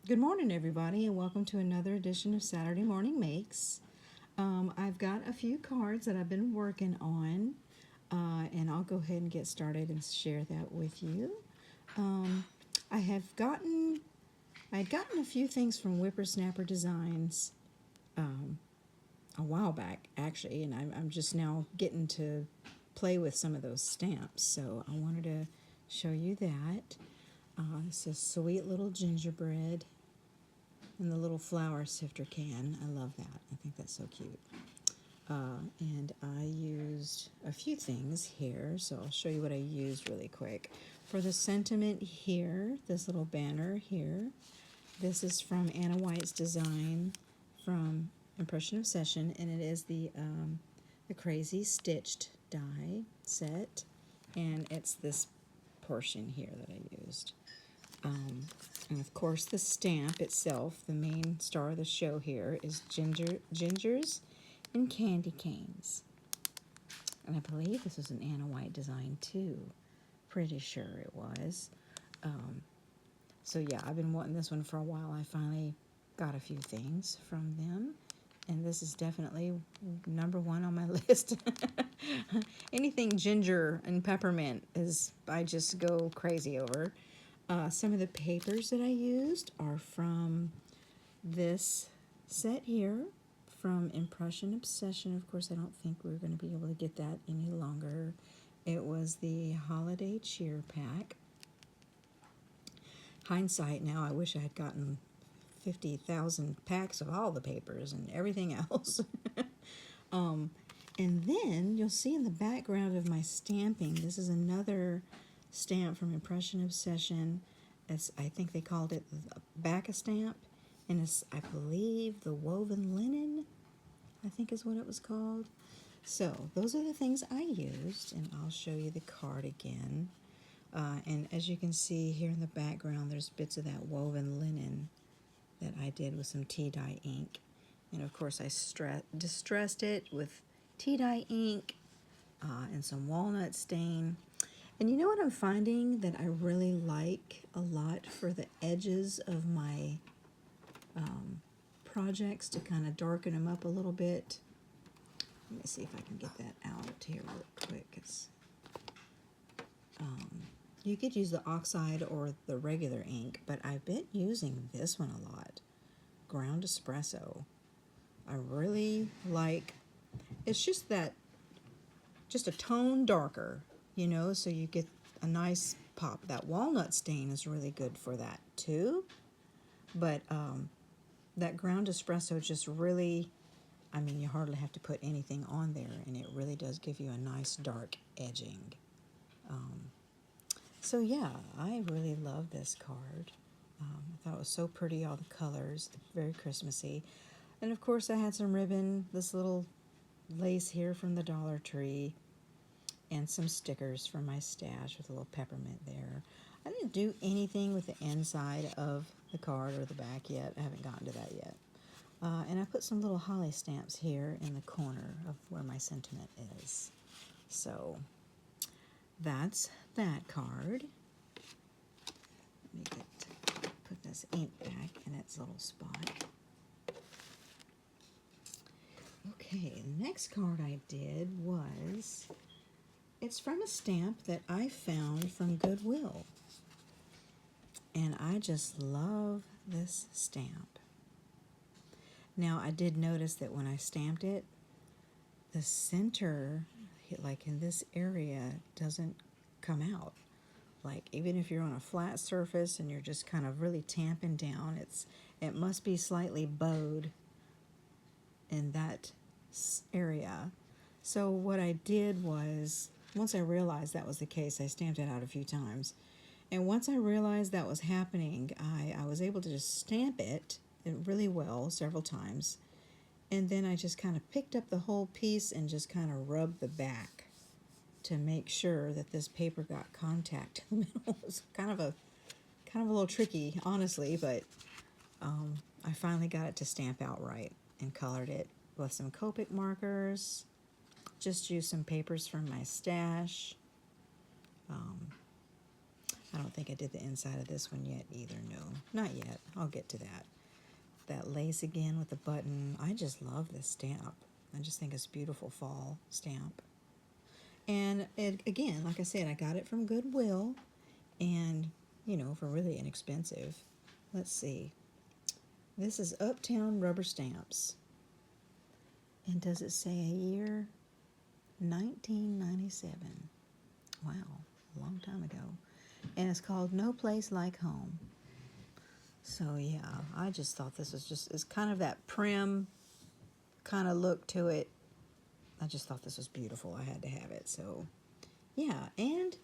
Good morning, everybody, and welcome to another edition of Saturday Morning Makes. I've got a few cards that I've been working on, and I'll go ahead and get started and share that with you. Um, I have gotten, I had gotten a few things from Whippersnapper Designs um, a while back, actually, and I'm just now getting to play with some of those stamps. So I wanted to show you that. This is sweet little gingerbread and the little flour sifter can. I love that. I think that's so cute. And I used a few things here, so I'll show you what I used really quick. For the sentiment here, this little banner here, this is from Anna White's design from Impression Obsession, and it is the Crazy Stitched die set, and it's this portion here that I used. And of course, the stamp itself, the main star of the show here, is gingers and candy canes. And I believe this is an Anna White design too. Pretty sure it was. So yeah, I've been wanting this one for a while. I finally got a few things from them. And this is definitely number one on my list. Anything ginger and peppermint is I just go crazy over. Some of the papers that I used are from this set here from Impression Obsession. Of course, I don't think we're going to be able to get that any longer. It was the Holiday Cheer Pack. Hindsight now, I wish I had gotten 50,000 packs of all the papers and everything else. um, and then you'll see in the background of my stamping, this is another stamp from Impression Obsession. As I think they called it the back-a-stamp, and it's, I believe, the woven linen, I think is what it was called. So those are the things I used, and I'll show you the card again. And as you can see here in the background, there's bits of that woven linen that I did with some tea dye ink. And of course I distressed it with tea dye ink and some walnut stain. And you know what I'm finding that I really like a lot for the edges of my projects to kind of darken them up a little bit? Let me see if I can get that out here real quick. You could use the oxide or the regular ink, but I've been using this one a lot. Ground Espresso. I really like, it's just a tone darker, so you get a nice pop. That walnut stain is really good for that too, but that ground espresso just really, you hardly have to put anything on there, and it really does give you a nice dark edging. So yeah, I really love this card. I thought it was so pretty, all the colors, very Christmassy. And of course I had some ribbon, this little lace here from the Dollar Tree, and some stickers from my stash with a little peppermint there. I didn't do anything with the inside of the card or the back yet. I haven't gotten to that yet. And I put some little holly stamps here in the corner of where my sentiment is. So that's that card. Let me put this ink back in its little spot. Okay, the next card I did was, it's from a stamp that I found from Goodwill. And I just love this stamp. Now, I did notice that when I stamped it, the center, like in this area, doesn't come out. Like, even if you're on a flat surface and you're just kind of really tamping down, it must be slightly bowed in that area. So what I did was, once I realized that was the case, I stamped it out a few times. And once I realized that was happening, I was able to just stamp it really well several times. And then I just kind of picked up the whole piece and just kind of rubbed the back to make sure that this paper got contact in the middle. It was kind of a little tricky, honestly, but I finally got it to stamp out right and colored it with some Copic markers. Just used some papers from my stash. I don't think I did the inside of this one yet either. No, not yet. I'll get to that. That lace again with the button. I just love this stamp. I just think it's a beautiful fall stamp. And it, again, like I said, I got it from Goodwill, and, you know, for really inexpensive. Let's see. This is Uptown Rubber Stamps. And does it say a year? 1997. Wow, a long time ago. And it's called No Place Like Home. So yeah, I just thought this was just, it's kind of that prim kind of look to it. I just thought this was beautiful. I had to have it. So yeah, and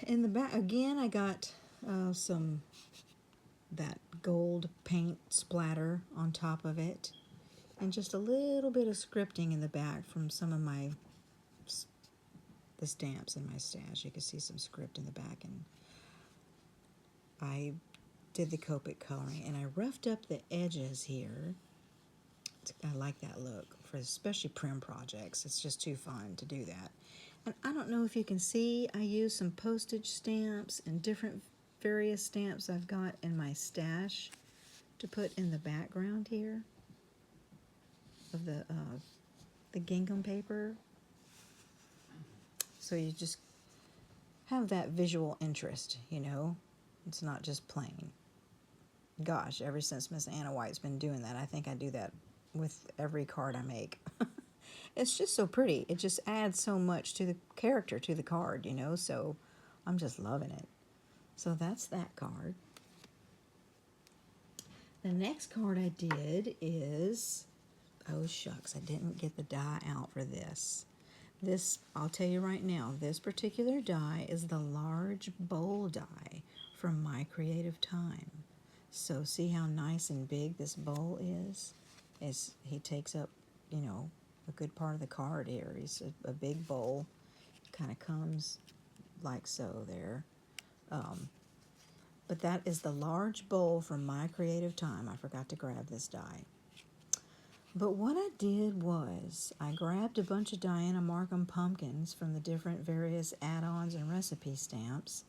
in the back, again, I got some, that gold paint splatter on top of it. And just a little bit of scripting in the back from some of the stamps in my stash. You can see some script in the back, and I did the Copic coloring, and I roughed up the edges here. I like that look for especially prim projects. It's just too fun to do that. And I don't know if you can see, I used some postage stamps and different various stamps I've got in my stash to put in the background here of the gingham paper. So you just have that visual interest, you know. It's not just plain. Gosh, ever since Miss Anna White's been doing that, I think I do that with every card I make. It's just so pretty. It just adds so much to the character, to the card, you know. So I'm just loving it. So that's that card. The next card I did is, oh shucks, I didn't get the die out for this. This, I'll tell you right now, this particular die is the large bowl die from My Creative Time. So see how nice and big this bowl is? He takes up, you know, a good part of the card here. He's a big bowl. Kind of comes like so there. But that is the large bowl from My Creative Time. I forgot to grab this die. But what I did was I grabbed a bunch of Diana Markham pumpkins from the different various add-ons and recipe stamps,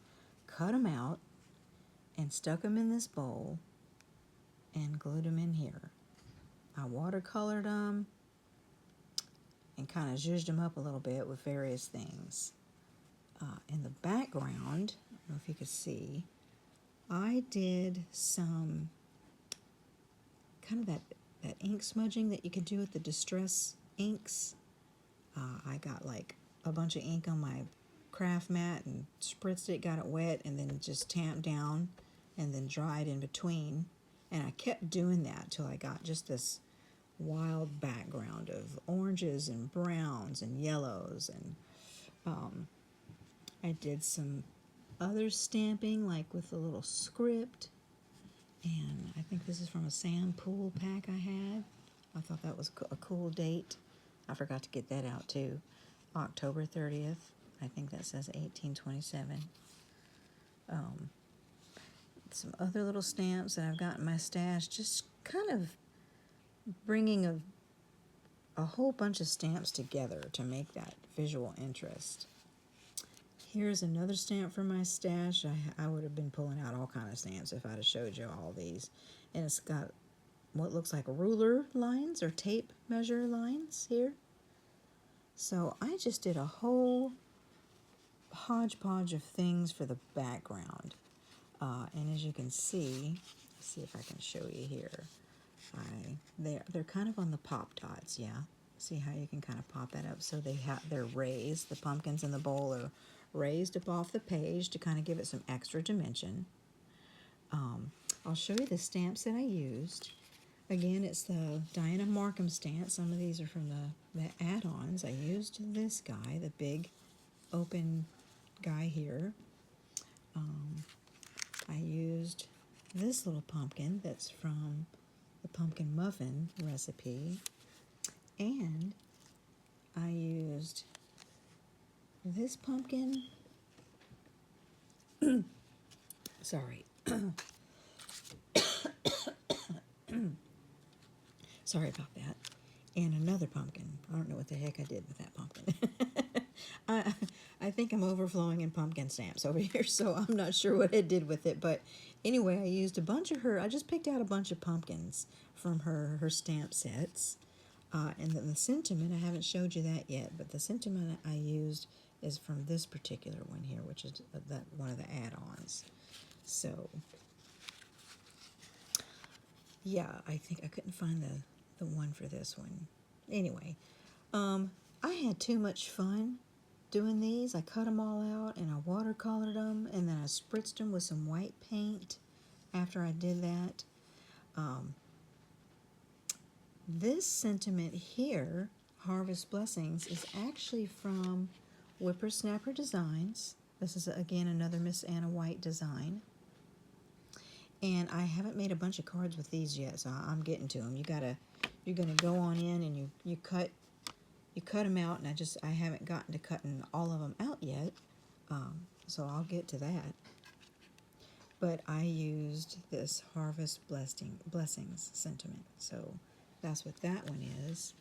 cut them out, and stuck them in this bowl and glued them in here. I watercolored them and kind of zhuzhed them up a little bit with various things. In the background, I don't know if you could see, I did some kind of that ink smudging that you could do with the distress inks. I got like a bunch of ink on my craft mat and spritzed it, got it wet, and then just tamped down and then dried in between. And I kept doing that till I got just this wild background of oranges and browns and yellows. And I did some other stamping, like with a little script. And I think this is from a Sam Pool pack I had. I thought that was a cool date. I forgot to get that out too. October 30th. I think that says 1827. Some other little stamps that I've got in my stash. Just kind of bringing a whole bunch of stamps together to make that visual interest. Here's another stamp from my stash. I would have been pulling out all kind of stamps if I'd have showed you all these. And it's got what looks like ruler lines or tape measure lines here. So I just did a whole hodgepodge of things for the background. And as you can see, let's see if I can show you here. They're kind of on the pop dots, yeah. See how you can kind of pop that up. So they're raised. The pumpkins in the bowl are raised up off the page to kind of give it some extra dimension. I'll show you the stamps that I used. Again, it's the Diana Markham stamp. Some of these are from the add-ons. I used this guy, the big open guy here. I used this little pumpkin that's from the pumpkin muffin recipe. And I used this pumpkin. Sorry. Sorry about that. And another pumpkin. I don't know what the heck I did with that pumpkin. I, I think I'm overflowing in pumpkin stamps over here, so I'm not sure what I did with it. But anyway, I used a bunch of I just picked out a bunch of pumpkins from her stamp sets. And then the sentiment, I haven't showed you that yet, but the sentiment I used is from this particular one here, which is that one of the add-ons. So, yeah, I think I couldn't find the one for this one. Anyway, I had too much fun doing these. I cut them all out and I watercolored them, and then I spritzed them with some white paint after I did that. This sentiment here, Harvest Blessings, is actually from Whippersnapper Designs. This is, again, another Miss Anna White design. And I haven't made a bunch of cards with these yet, so I'm getting to them. You're gonna go on in and you cut them out, and I haven't gotten to cutting all of them out yet, so I'll get to that. But I used this Harvest Blessings sentiment, so that's what that one is.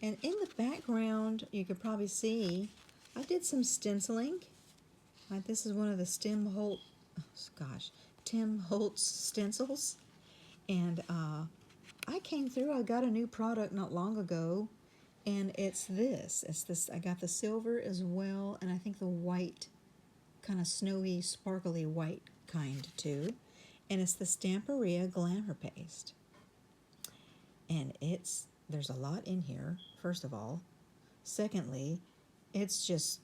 And in the background, you could probably see I did some stenciling. This is one of the Tim Holtz stencils, and I came through. I got a new product not long ago, and it's this. I got the silver as well, and I think the white, kind of snowy, sparkly white kind too. And it's the Stamperia Glamour Paste. And there's a lot in here, first of all. Secondly, it's just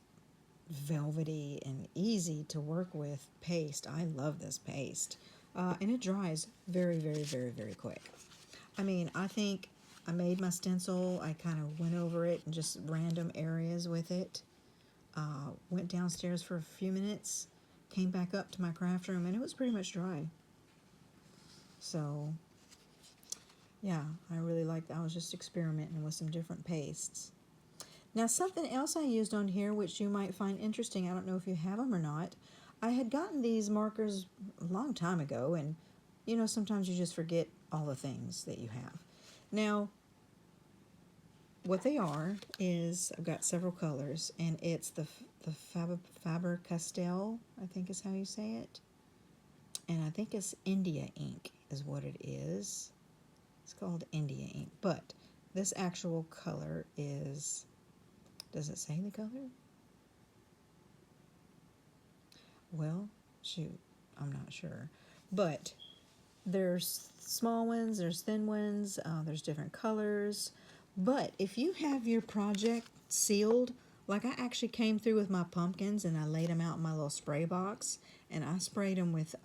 velvety and easy to work with paste. I love this paste. And it dries very, very, very, very quick. I mean, I think I made my stencil. I kind of went over it in just random areas with it. Went downstairs for a few minutes, came back up to my craft room, and it was pretty much dry. So, yeah, I really liked that. I was just experimenting with some different pastes. Now, something else I used on here, which you might find interesting, I don't know if you have them or not. I had gotten these markers a long time ago, and, sometimes you just forget all the things that you have. Now, what they are is, I've got several colors, and it's the Faber-Castell, I think is how you say it. And I think it's India ink is what it is. It's called India ink. But this actual color is, does it say the color? Well, shoot, I'm not sure. But there's small ones, there's thin ones, there's different colors. But if you have your project sealed, like I actually came through with my pumpkins and I laid them out in my little spray box, and I sprayed them with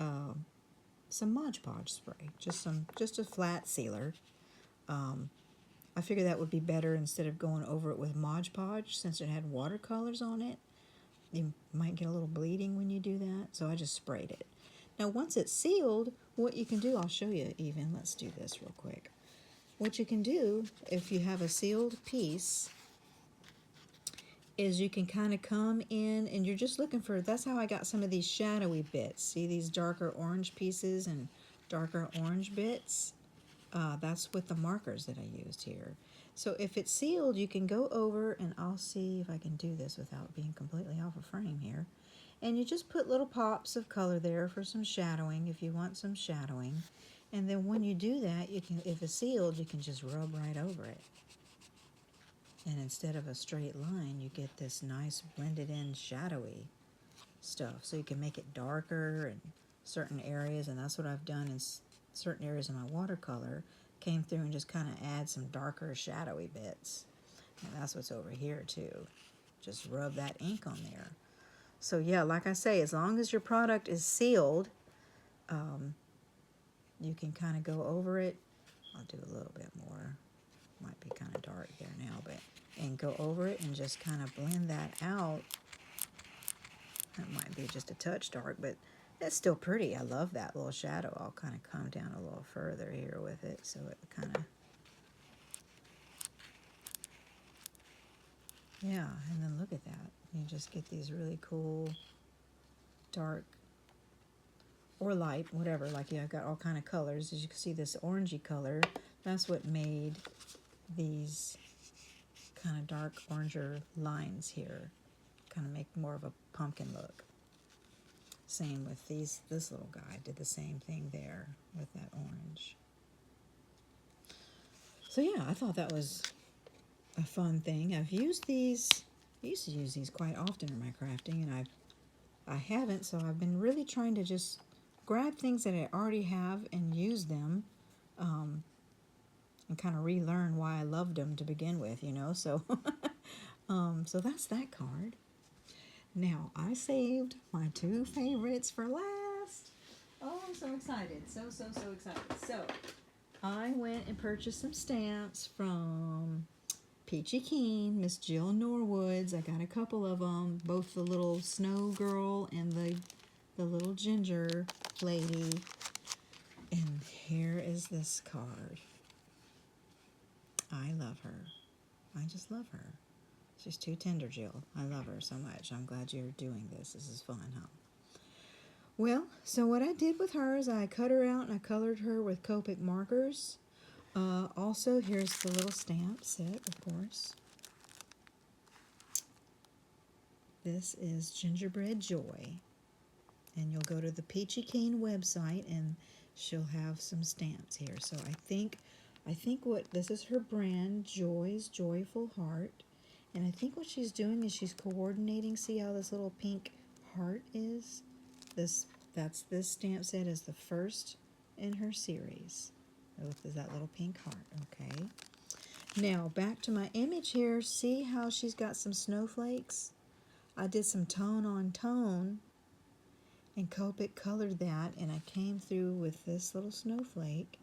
some Mod Podge spray, just a flat sealer. I figured that would be better instead of going over it with Mod Podge, since it had watercolors on it. You might get a little bleeding when you do that, so I just sprayed it. Now, once it's sealed, what you can do, I'll show you even. Let's do this real quick. What you can do, if you have a sealed piece, is you can kind of come in and you're just looking for, that's how I got some of these shadowy bits. See these darker orange pieces and darker orange bits? That's with the markers that I used here. So if it's sealed, you can go over, and I'll see if I can do this without being completely off of frame here. And you just put little pops of color there for some shadowing if you want some shadowing. And then when you do that, you can, if it's sealed, you can just rub right over it. And instead of a straight line, you get this nice blended in shadowy stuff. So you can make it darker in certain areas, and that's what I've done in certain areas of my watercolor. Came through and just kind of add some darker shadowy bits. And that's what's over here too. Just rub that ink on there. So yeah, like I say, as long as your product is sealed, you can kind of go over it. I'll do a little bit more. Might be kind of dark there now, but, and go over it and just kind of blend that out. That might be just a touch dark, but it's still pretty. I love that little shadow. I'll kind of come down a little further here with it, so it kind of, yeah, and then look at that. You just get these really cool, dark, or light, whatever. Like, yeah, I've got all kind of colors. As you can see, this orangey color, that's what made these kind of dark oranger lines here. Kind of make more of a pumpkin look. Same with this little guy. Did the same thing there with that orange. So yeah, I thought that was a fun thing. I've used these. I used to use these quite often in my crafting, and I haven't. So I've been really trying to just grab things that I already have and use them, and kind of relearn why I loved them to begin with. You know, so so that's that card. Now, I saved my two favorites for last. Oh, I'm so excited. So excited. So, I went and purchased some stamps from Peachy Keen, Miss Jill Norwood's. I got a couple of them, both the little snow girl and the little ginger lady. And here is this card. I love her. I just love her. She's too tender, Jill. I love her so much. I'm glad you're doing this. This is fun, huh? Well, so what I did with her is I cut her out and I colored her with Copic markers. Also, here's the little stamp set, of course. This is Gingerbread Joy. And you'll go to the Peachy Keen website and she'll have some stamps here. So I think what this is her brand, Joy's Joyful Heart. And I think what she's doing is she's coordinating. See how this little pink heart is? This stamp set is the first in her series. With that little pink heart, okay? Now, back to my image here. See how she's got some snowflakes? I did some tone on tone, and Copic colored that, and I came through with this little snowflake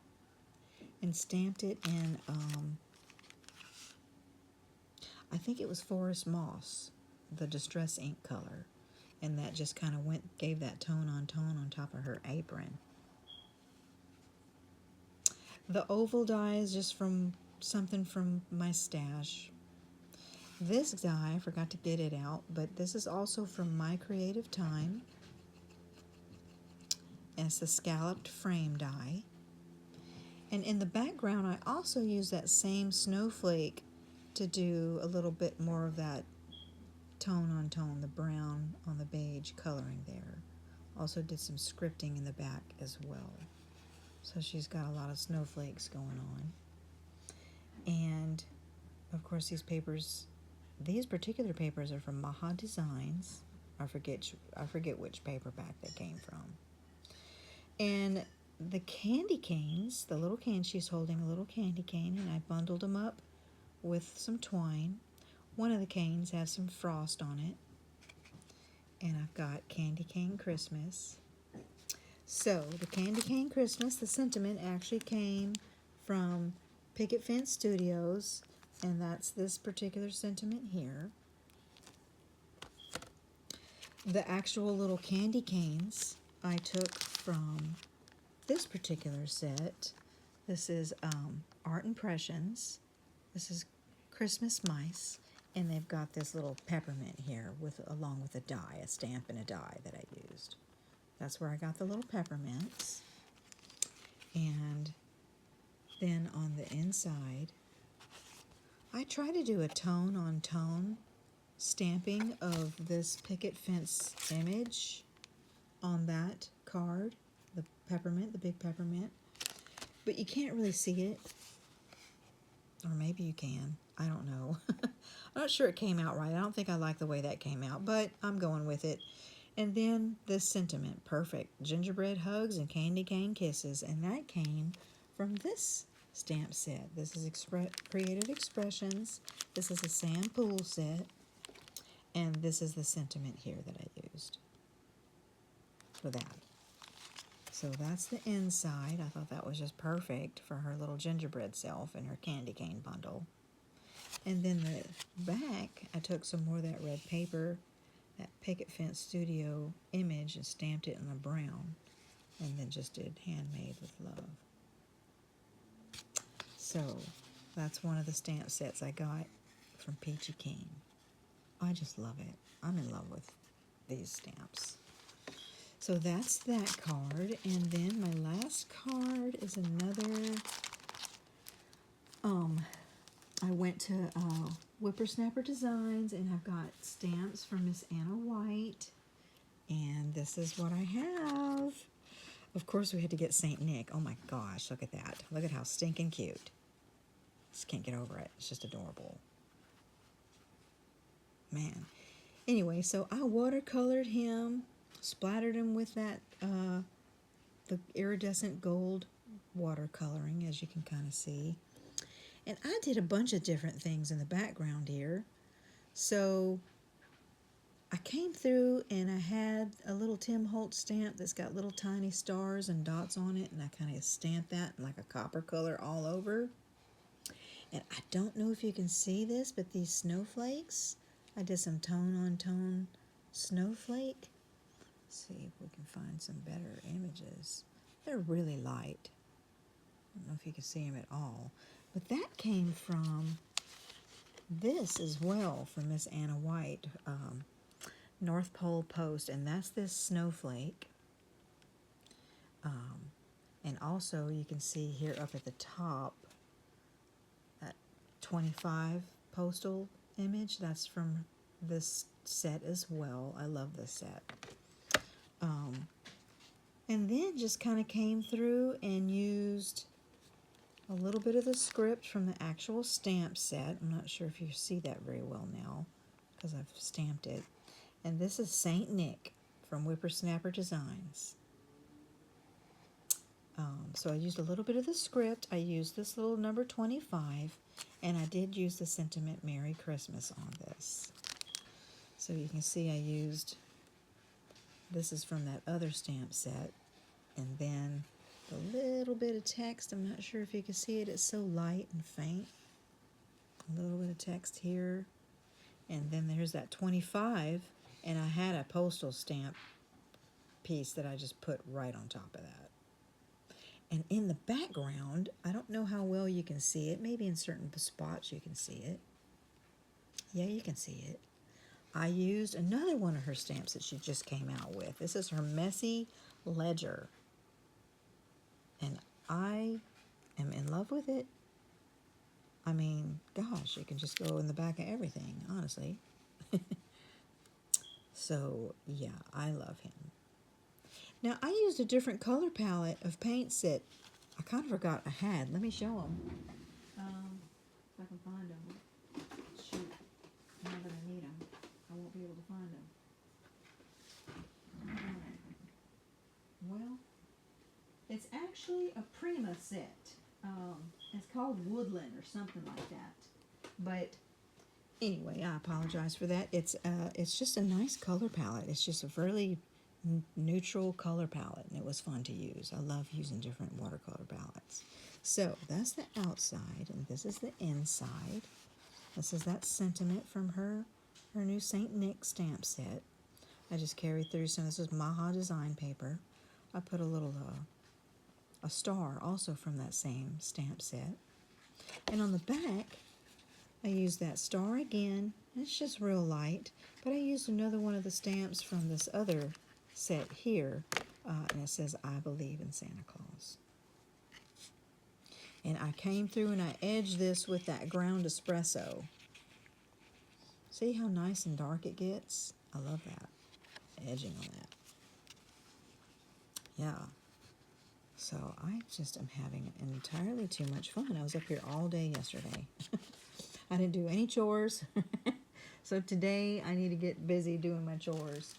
and stamped it in, I think it was Forest Moss, the Distress ink color. And that just kind of gave that tone on top of her apron. The oval die is just from something from my stash. This die, I forgot to get it out, but this is also from My Creative Time. And it's a scalloped frame die. And in the background, I also use that same snowflake to do a little bit more of that tone on tone, the brown on the beige coloring there. Also did some scripting in the back as well. So she's got a lot of snowflakes going on. And of course these particular papers are from Maha Designs. I forget which paperback they came from. And the candy canes, the little cane, she's holding a little candy cane, and I bundled them up with some twine. One of the canes has some frost on it. And I've got Candy Cane Christmas. So, the Candy Cane Christmas, the sentiment actually came from Picket Fence Studios, and that's this particular sentiment here. The actual little candy canes I took from this particular set. This is Art Impressions. This is Christmas Mice. And they've got this little peppermint here along with a die, a stamp and a die that I used. That's where I got the little peppermints. And then on the inside, I try to do a tone on tone stamping of this picket fence image on that card, the peppermint, the big peppermint. But you can't really see it. Or maybe you can. I don't know. I'm not sure it came out right. I don't think I like the way that came out, but I'm going with it. And then this sentiment, perfect. Gingerbread hugs and candy cane kisses. And that came from this stamp set. This is Creative Expressions. This is a sand pool set. And this is the sentiment here that I used for that. So that's the inside. I thought that was just perfect for her little gingerbread self and her candy cane bundle. And then the back, I took some more of that red paper, that Picket Fence Studio image, and stamped it in a brown. And then just did Handmade with Love. So that's one of the stamp sets I got from Peachy Keen. I just love it. I'm in love with these stamps. So that's that card. And then my last card is another I went to Whippersnapper Designs, and I've got stamps from Miss Anna White. And this is what I have. Of course, we had to get St. Nick. Oh my gosh, look at that. Look at how stinking cute. Just can't get over it. It's just adorable. Man. Anyway, so I watercolored him, splattered him with that, the iridescent gold watercoloring, as you can kind of see. And I did a bunch of different things in the background here. So I came through and I had a little Tim Holtz stamp that's got little tiny stars and dots on it, and I kind of stamped that in like a copper color all over. And I don't know if you can see this, but these snowflakes, I did some tone-on-tone snowflake. Let's see if we can find some better images. They're really light. I don't know if you can see them at all. But that came from this as well, from Miss Anna White, North Pole Post. And that's this snowflake. And also you can see here up at the top, that 25 postal image. That's from this set as well. I love this set. And then just kind of came through and used a little bit of the script from the actual stamp set. I'm not sure if you see that very well now because I've stamped it. And this is St. Nick from Whippersnapper Designs. So I used a little bit of the script. I used this little number 25, and I did use the sentiment Merry Christmas on this. So you can see I used, this is from that other stamp set, and then a little bit of text. I'm not sure if you can see it. It's so light and faint. A little bit of text here. And then there's that 25, and I had a postal stamp piece that I just put right on top of that. And in the background, I don't know how well you can see it. Maybe in certain spots you can see it. Yeah, you can see it. I used another one of her stamps that she just came out with. This is her Messy Ledger. And I am in love with it. I mean, gosh, it can just go in the back of everything, honestly. So, yeah, I love him. Now, I used a different color palette of paints that I kind of forgot I had. Let me show them. If I can find them. Shoot, now that I need them, I won't be able to find them. Well, it's actually a Prima set. It's called Woodland or something like that. But anyway, I apologize for that. It's just a nice color palette. It's just a really neutral color palette, and it was fun to use. I love using different watercolor palettes. So that's the outside, and this is the inside. This is that sentiment from her new St. Nick stamp set. I just carried through some. This is Maha design paper. I put a little a star also from that same stamp set. And on the back, I used that star again. It's just real light, but I used another one of the stamps from this other set here, and it says, I believe in Santa Claus. And I came through and I edged this with that ground espresso. See how nice and dark it gets? I love that, edging on that. Yeah. So I just am having entirely too much fun. I was up here all day yesterday. I didn't do any chores. So today I need to get busy doing my chores.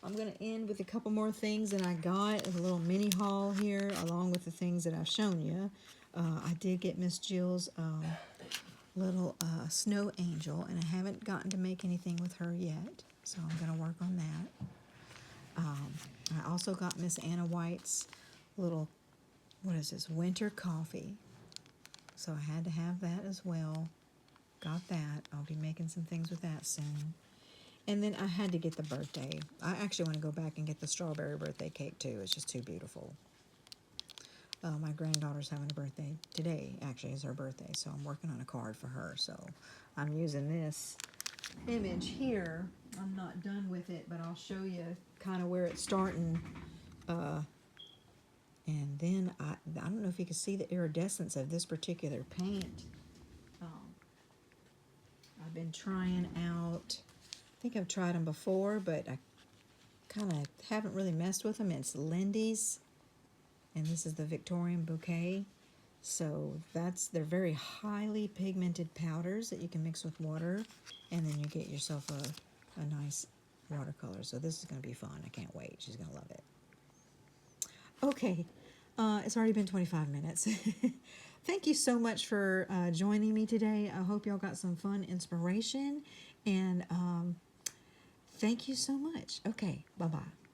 I'm going to end with a couple more things that I got, a little mini haul here, along with the things that I've shown you. I did get Miss Jill's little snow angel, and I haven't gotten to make anything with her yet, so I'm going to work on that. I also got Miss Anna White's little, what is this, winter coffee. So I had to have that as well. Got that. I'll be making some things with that soon. And then I had to get the birthday. I actually want to go back and get the strawberry birthday cake too. It's just too beautiful. My granddaughter's having a birthday today. Actually, is her birthday, so I'm working on a card for her. So I'm using this image here. I'm not done with it, but I'll show you kind of where it's starting. And then I don't know if you can see the iridescence of this particular paint. trying out, I think I've tried them before, but I kind of haven't really messed with them. It's Lindy's, and this is the Victorian Bouquet. So they're very highly pigmented powders that you can mix with water, and then you get yourself a nice watercolor. So this is going to be fun. I can't wait. She's going to love it. Okay, it's already been 25 minutes. Thank you so much for joining me today. I hope y'all got some fun inspiration, and thank you so much. Okay, bye-bye.